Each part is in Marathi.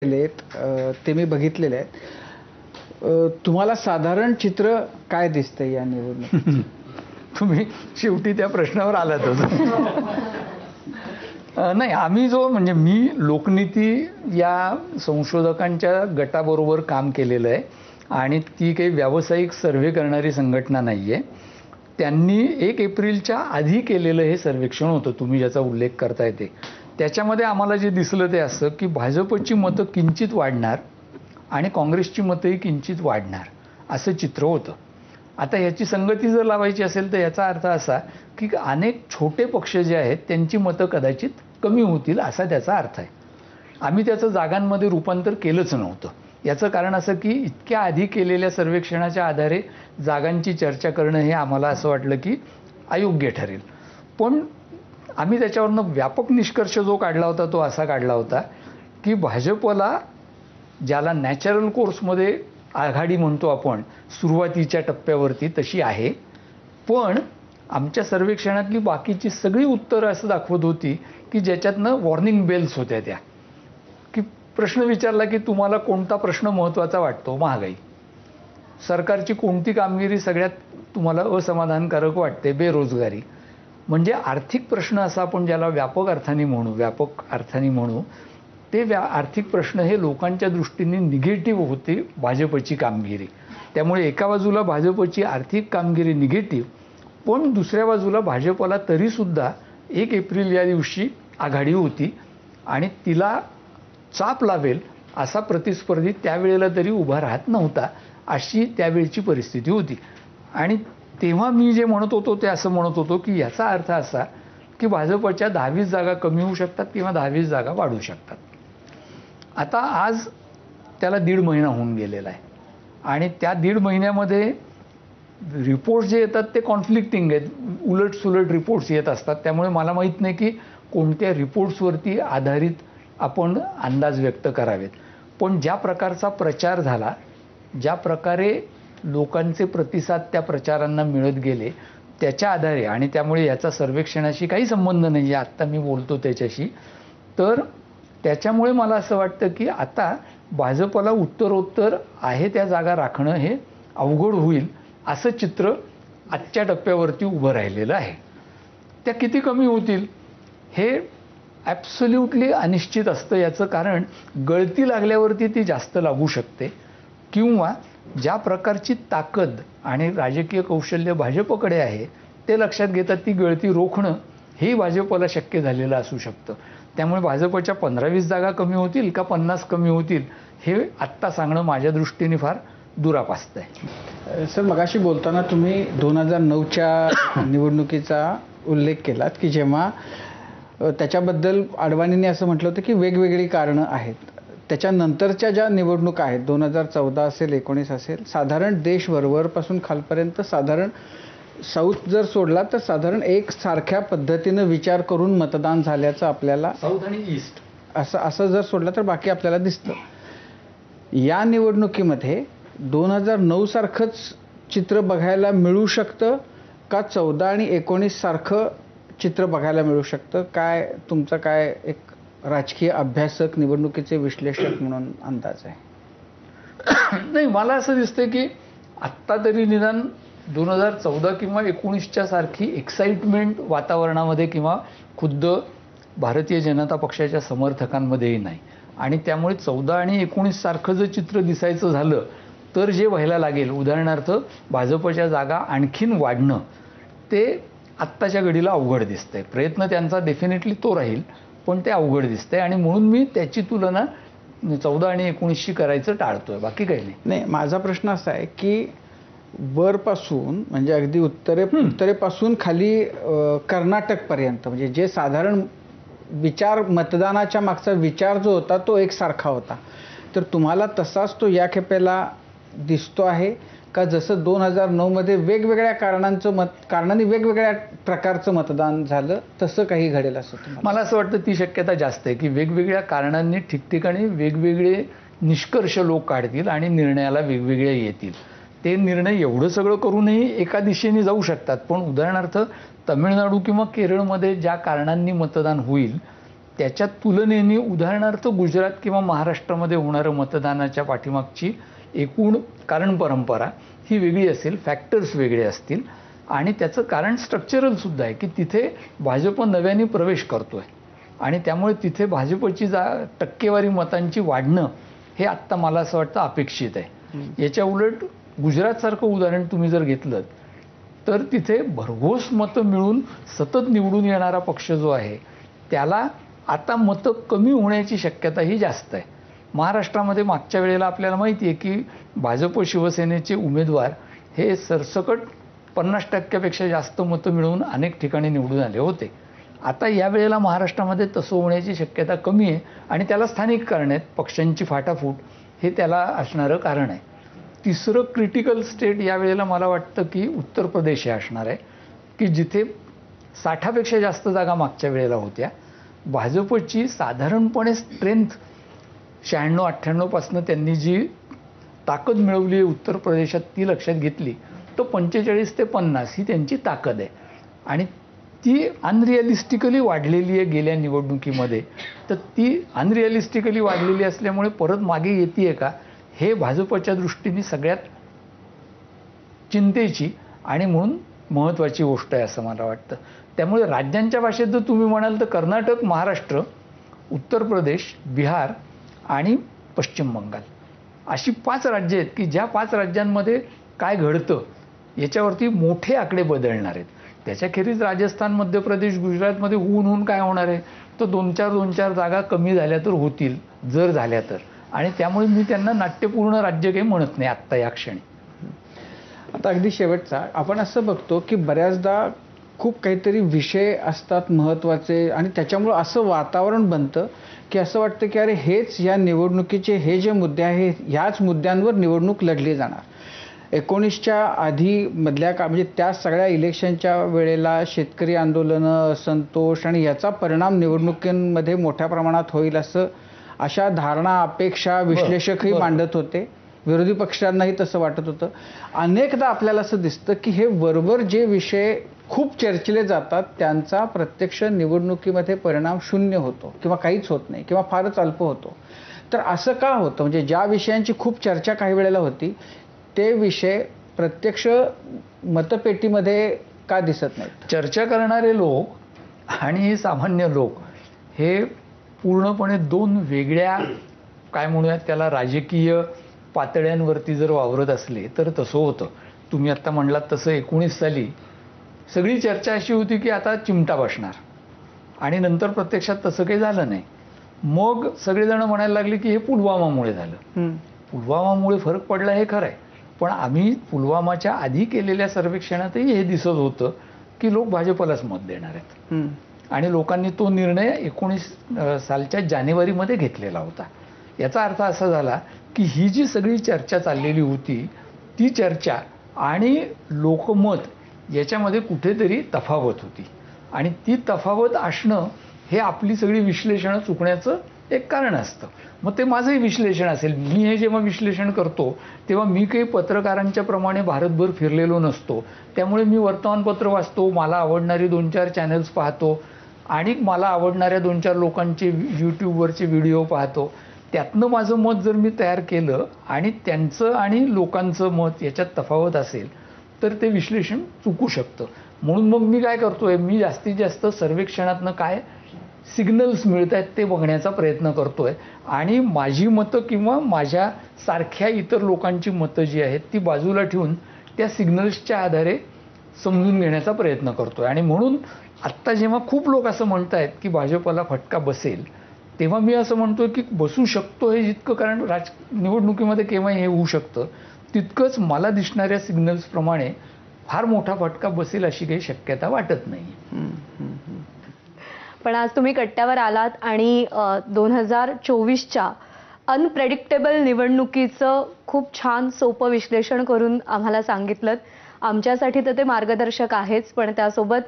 ते मी बघितलेले आहेत. तुम्हाला साधारण चित्र काय दिसतंय या निवडणुकीत? तुम्ही शेवटी त्या प्रश्नावर आलातच. नाही, आम्ही म्हणजे मी लोकनीती या संशोधकांच्या गटाबरोबर काम केलेलं आहे आणि ती काही व्यावसायिक सर्व्हे करणारी संघटना नाही आहे. त्यांनी 1 एप्रिलच्या आधी केलेलं हे सर्वेक्षण होतं, तुम्ही ज्याचा उल्लेख करताय ते. त्याच्यामध्ये आम्हाला जे दिसलं ते असं की भाजपची मतं किंचित वाढणार आणि काँग्रेसची मतंही किंचित वाढणार असं चित्र होतं. आता याची संगती जर लावायची असेल तर याचा अर्थ असा की अनेक छोटे पक्ष जे आहेत त्यांची मतं कदाचित कमी होतील असा त्याचा अर्थ आहे. आम्ही त्याचं जागांमध्ये रूपांतर केलंच नव्हतं. याचं कारण असं की इतक्या आधी केलेल्या सर्वेक्षणाच्या आधारे जागांची चर्चा करणं हे आम्हाला असं वाटलं की अयोग्य ठरेल. पण आम्ही त्याच्यावरनं व्यापक निष्कर्ष जो काढला होता तो असा काढला होता की भाजपला, ज्याला नॅचरल कोर्समध्ये आघाडी म्हणतो आपण सुरुवातीच्या टप्प्यावरती, तशी आहे. पण आमच्या सर्वेक्षणातली बाकीची सगळी उत्तरं असं दाखवत होती की ज्याच्यातनं वॉर्निंग बेल्स होत्या त्या, की प्रश्न विचारला की तुम्हाला कोणता प्रश्न महत्त्वाचा वाटतो? महागाई. सरकारची कोणती कामगिरी सगळ्यात तुम्हाला असमाधानकारक वाटते? बेरोजगारी. म्हणजे आर्थिक प्रश्न असा आपण ज्याला व्यापक अर्थाने म्हणू, ते आर्थिक प्रश्न हे लोकांच्या दृष्टीने निगेटिव्ह होते भाजपची कामगिरी. त्यामुळे एका बाजूला भाजपची आर्थिक कामगिरी निगेटिव्ह, पण दुसऱ्या बाजूला भाजपला तरीसुद्धा 1 एप्रिल या दिवशी आघाडी होती आणि तिला चाप लावेल असा प्रतिस्पर्धी त्यावेळेला तरी उभा राहत नव्हता, अशी त्यावेळची परिस्थिती होती. आणि तेव्हा मी जे म्हणत होतो ते असं म्हणत होतो की याचा अर्थ असा की भाजपच्या 10-20 जागा कमी होऊ शकतात किंवा 10-20 जागा वाढू शकतात. आता आज त्याला 1.5 महिना होऊन गेलेला आहे आणि त्या 1.5 महिन्यामध्ये रिपोर्ट जे येतात ते कॉन्फ्लिक्टिंग आहेत, उलटसुलट रिपोर्ट्स येत असतात. त्यामुळे मला माहीत नाही की कोणत्या रिपोर्ट्सवरती आधारित आपण अंदाज व्यक्त करावेत. पण ज्या प्रकारचा प्रचार झाला, ज्या प्रकारे लोकांचे प्रतिसाद त्या प्रचारांना मिळत गेले, त्याच्या आधारे, आणि त्यामुळे याचा सर्वेक्षणाशी काही संबंध नाही आहे, आत्ता मी बोलतो त्याच्याशी, तर त्याच्यामुळे मला असं वाटतं की आता भाजपला उत्तरोत्तर आहे त्या जागा राखणं हे अवघड होईल असं चित्र आजच्या टप्प्यावरती उभं राहिलेलं आहे. त्या किती कमी होतील हे ॲब्सोल्युटली अनिश्चित असतं. याचं कारण गळती लागल्यावरती ती जास्त लागू शकते किंवा ज्या प्रकारची ताकद आणि राजकीय कौशल्य भाजपकडे आहे ते लक्षात घेतात ती गळती रोखणं हेही भाजपला शक्य झालेलं असू शकतं. त्यामुळे भाजपच्या 15-20 जागा कमी होतील का 50 कमी होतील हे आत्ता सांगणं माझ्या दृष्टीने फार दुरापास्त आहे. सर, मगाशी बोलताना तुम्ही 2009च्या निवडणुकीचा उल्लेख केलात की जेव्हा त्याच्याबद्दल अडवाणींनी असं म्हटलं होतं की वेगवेगळी कारणं आहेत. त्याच्यानंतरच्या ज्या निवडणुका आहेत 2014 असेल, 19 असेल, साधारण देश वरवरपासून खालपर्यंत साधारण साऊथ जर सोडला तर साधारण एक सारख्या पद्धतीनं विचार करून मतदान झाल्याचं आपल्याला, साऊथ आणि ईस्ट असं जर सोडलं तर बाकी आपल्याला दिसतं. या निवडणुकीमध्ये 2009 सारखंच चित्र बघायला मिळू शकतं का 14 आणि 19 सारखं चित्र बघायला मिळू शकतं? काय तुमचा काय एक राजकीय अभ्यासक, निवडणुकीचे विश्लेषक म्हणून अंदाज आहे? नाही, मला असं दिसतं की आत्ता तरी निदान 2014 किंवा 19च्या सारखी एक्साइटमेंट वातावरणामध्ये किंवा खुद्द भारतीय जनता पक्षाच्या समर्थकांमध्येही नाही. आणि त्यामुळे 14 आणि 19 सारखं जर चित्र दिसायचं झालं तर जे व्हायला लागेल, उदाहरणार्थ भाजपच्या जागा आणखीन वाढणं, ते आत्ताच्या घडीला अवघड दिसतंय. प्रयत्न त्यांचा डेफिनेटली तो राहील, पण ते अवघड दिसतंय आणि म्हणून मी त्याची तुलना 14 आणि 19शी करायचं टाळतोय, बाकी काही नाही. माझा प्रश्न असा आहे की वरपासून म्हणजे अगदी उत्तरेपासून खाली कर्नाटकपर्यंत, म्हणजे जे साधारण विचार, मतदानाच्या मागचा विचार जो होता तो एकसारखा होता, तर तुम्हाला तसाच तो या खेपेला दिसतो आहे का? जसं 2009 वेगवेगळ्या कारणांनी वेगवेगळ्या प्रकारचं मतदान झालं तसं काही घडेल असं तुम्हाला? मला असं वाटतं ती शक्यता जास्त आहे की वेगवेगळ्या कारणांनी ठिकठिकाणी वेगवेगळे निष्कर्ष लोक काढतील आणि निर्णयाला वेगवेगळे येतील. ते निर्णय एवढं सगळं करूनही एका दिशेने जाऊ शकतात. पण उदाहरणार्थ तमिळनाडू किंवा केरळमध्ये ज्या कारणांनी मतदान होईल त्याच्या तुलनेने उदाहरणार्थ गुजरात किंवा महाराष्ट्रामध्ये होणारं मतदानाच्या पाठीमागची एकूण कारण परंपरा ही वेगळी असेल, फॅक्टर्स वेगळे असतील आणि त्याचं कारण स्ट्रक्चरल सुद्धा आहे की तिथे भाजप नव्याने प्रवेश करतोय आणि त्यामुळे तिथे भाजपची टक्केवारी मतांची वाढणं हे आत्ता मला असं वाटतं अपेक्षित आहे. याच्या उलट गुजरातसारखं उदाहरण तुम्ही जर घेतलं तर तिथे भरघोस मतं मिळून सतत निवडून येणारा पक्ष जो आहे त्याला आता मतं कमी होण्याची शक्यताही जास्त आहे. महाराष्ट्रामध्ये मागच्या वेळेला आपल्याला माहिती आहे की भाजप शिवसेनेचे उमेदवार हे सरसकट 50% जास्त मतं मिळवून अनेक ठिकाणी निवडून आले होते. आता यावेळेला महाराष्ट्रामध्ये तसं होण्याची शक्यता कमी आहे आणि त्याला स्थानिक कारण आहेत, पक्षांची फाटाफूट हे त्याला असणारं कारण आहे. तिसरं क्रिटिकल स्टेट यावेळेला मला वाटतं की उत्तर प्रदेश हे असणार आहे की जिथे 60पेक्षा जास्त जागा मागच्या वेळेला होत्या. भाजपची साधारणपणे स्ट्रेंथ 96-98 पासून त्यांनी जी ताकद मिळवली आहे उत्तर प्रदेशात ती लक्षात घेतली तर 45 ते 50 ही त्यांची ताकद आहे आणि ती अनरिअलिस्टिकली वाढलेली आहे गेल्या निवडणुकीमध्ये. तर ती अनरिअलिस्टिकली वाढलेली असल्यामुळे परत मागे येते का हे भाजपच्या दृष्टीने सगळ्यात चिंतेची आणि म्हणून महत्त्वाची गोष्ट आहे असं मला वाटतं. त्यामुळे राज्यांच्या भाषेत जर तुम्ही म्हणाल तर कर्नाटक, महाराष्ट्र, उत्तर प्रदेश, बिहार आणि पश्चिम बंगाल अशी 5 राज्य आहेत की ज्या 5 राज्यांमध्ये काय घडतं याच्यावरती मोठे आकडे बदलणार आहेत. त्याच्याखेरीज राजस्थान, मध्य प्रदेश, गुजरातमध्ये होऊन काय होणार आहे तर 2-4 जागा कमी झाल्या तर होतील जर झाल्या तर, आणि त्यामुळे मी त्यांना नाट्यपूर्ण राज्य काही म्हणत नाही आत्ता या क्षणी. आता अगदी शेवटचा आपण असं बघतो की बऱ्याचदा खूप काहीतरी विषय असतात महत्त्वाचे आणि त्याच्यामुळं असं वातावरण बनतं की असं वाटतं की अरे हेच या निवडणुकीचे हे जे मुद्दे आहेत ह्याच मुद्द्यांवर निवडणूक लढली जाणार. 19च्या आधी मधल्या म्हणजे त्या सगळ्या इलेक्शनच्या वेळेला शेतकरी आंदोलनं, असंतोष आणि याचा परिणाम निवडणुकींमध्ये मोठ्या प्रमाणात होईल अशा धारणा, अपेक्षा विश्लेषकही मांडत होते. विरोधी पक्षांनाही तसं वाटत होतं. अनेकदा आपल्याला असं दिसतं की हे वरवर जे विषय खूप चर्चिले जातात त्यांचा प्रत्यक्ष निवडणुकीमध्ये परिणाम शून्य होतो किंवा काहीच होत नाही किंवा फारच अल्प होतो. तर असं का होतं? म्हणजे ज्या विषयांची खूप चर्चा काही वेळेला होती ते विषय प्रत्यक्ष मतपेटीमध्ये का दिसत नाहीत? चर्चा करणारे लोक आणि सामान्य लोक हे पूर्णपणे 2 वेगळ्या काय म्हणूयात त्याला राजकीय पातळ्यांवरती जर वावरत असले तर तसं होतं. तुम्ही आत्ता म्हणलात तसं 19 साली सगळी चर्चा अशी होती की आता चिमटा बसणार आणि नंतर प्रत्यक्षात तसं काही झालं नाही. मग सगळेजण म्हणायला लागले की हे पुलवामामुळे झालं. पुलवामामुळे फरक पडला हे खरं आहे, पण आम्ही पुलवामाच्या आधी केलेल्या सर्वेक्षणातही हे दिसत होतं की लोक भाजपलाच मत देणार आहेत आणि लोकांनी तो निर्णय 19 सालच्या जानेवारीमध्ये घेतलेला होता. याचा अर्थ असा झाला की ही जी सगळी चर्चा चाललेली होती ती चर्चा आणि लोकमत याच्यामध्ये कुठेतरी तफावत होती आणि ती तफावत असणं हे आपली सगळी विश्लेषणं चुकण्याचं एक कारण असतं. मग ते माझंही विश्लेषण असेल. मी हे जेव्हा विश्लेषण करतो तेव्हा मी काही पत्रकारांच्या प्रमाणे भारतभर फिरलेलो नसतो. त्यामुळे मी वर्तमानपत्र वाचतो, मला आवडणारी 2-4 चॅनल्स पाहतो आणि मला आवडणाऱ्या 2-4 लोकांचे यूट्यूबवरचे व्हिडिओ पाहतो. त्यातनं माझं मत जर मी तयार केलं आणि त्यांचं आणि लोकांचं मत याच्यात तफावत असेल तर ते विश्लेषण चुकू शकतं. म्हणून मग मी काय करतोय, मी जास्तीत जास्त सर्वेक्षणातनं काय सिग्नल्स मिळत आहेत ते बघण्याचा प्रयत्न करतोय आणि माझी मतं किंवा माझ्या सारख्या इतर लोकांची मतं जी आहेत ती बाजूला ठेवून त्या सिग्नल्सच्या आधारे समजून घेण्याचा प्रयत्न करतोय. आणि म्हणून आत्ता जेव्हा खूप लोक असं म्हणत आहेत की भाजपला फटका बसेल तेव्हा मी असं म्हणतोय की बसू शकतो हे जितकं, कारण निवडणुकीमध्ये केव्हाही हे होऊ शकतं, तितकंच मला दिसणाऱ्या सिग्नल्सप्रमाणे फार मोठा फटका बसेल अशी काही शक्यता वाटत नाही. पण आज तुम्ही कट्ट्यावर आलात आणि 2024च्या अनप्रेडिक्टेबल निवडणुकीचं खूप छान सोपं विश्लेषण करून आम्हाला सांगितलं. आमच्यासाठी तर ते मार्गदर्शक आहेच, पण त्यासोबत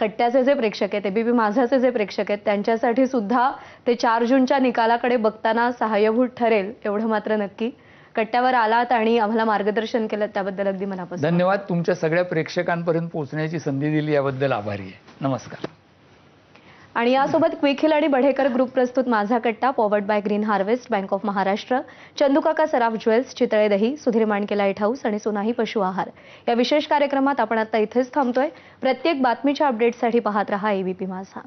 कट्ट्याचे जे प्रेक्षक आहेत, एबीपी माझाचे जे प्रेक्षक आहेत त्यांच्यासाठी सुद्धा ते 4 जूनच्या निकालाकडे बघताना सहाय्यभूत ठरेल एवढं मात्र नक्की. कट्ट्यावर आलात आणि आम्हाला मार्गदर्शन केलं त्याबद्दल अगदी मनापासून धन्यवाद. तुमच्या सगळ्या प्रेक्षकांपर्यंत पोहोचण्याची संधी दिली याबद्दल आभारी आहे. नमस्कार. आणि यासोबत क्विक हिल आणि बढेकर ग्रुप प्रस्तुत माझा कट्टा, powered by green harvest, bank of Maharashtra, चंदूकाका Saraf jewels, Chitale दही, सुधीर मांडके लाईट हाऊस आणि सोनाही पशु आहार या विशेष कार्यक्रमात आपण आता इथेच थांबतोय. प्रत्येक बातमीच्या अपडेटसाठी पाहत रहा एबीपी माझा.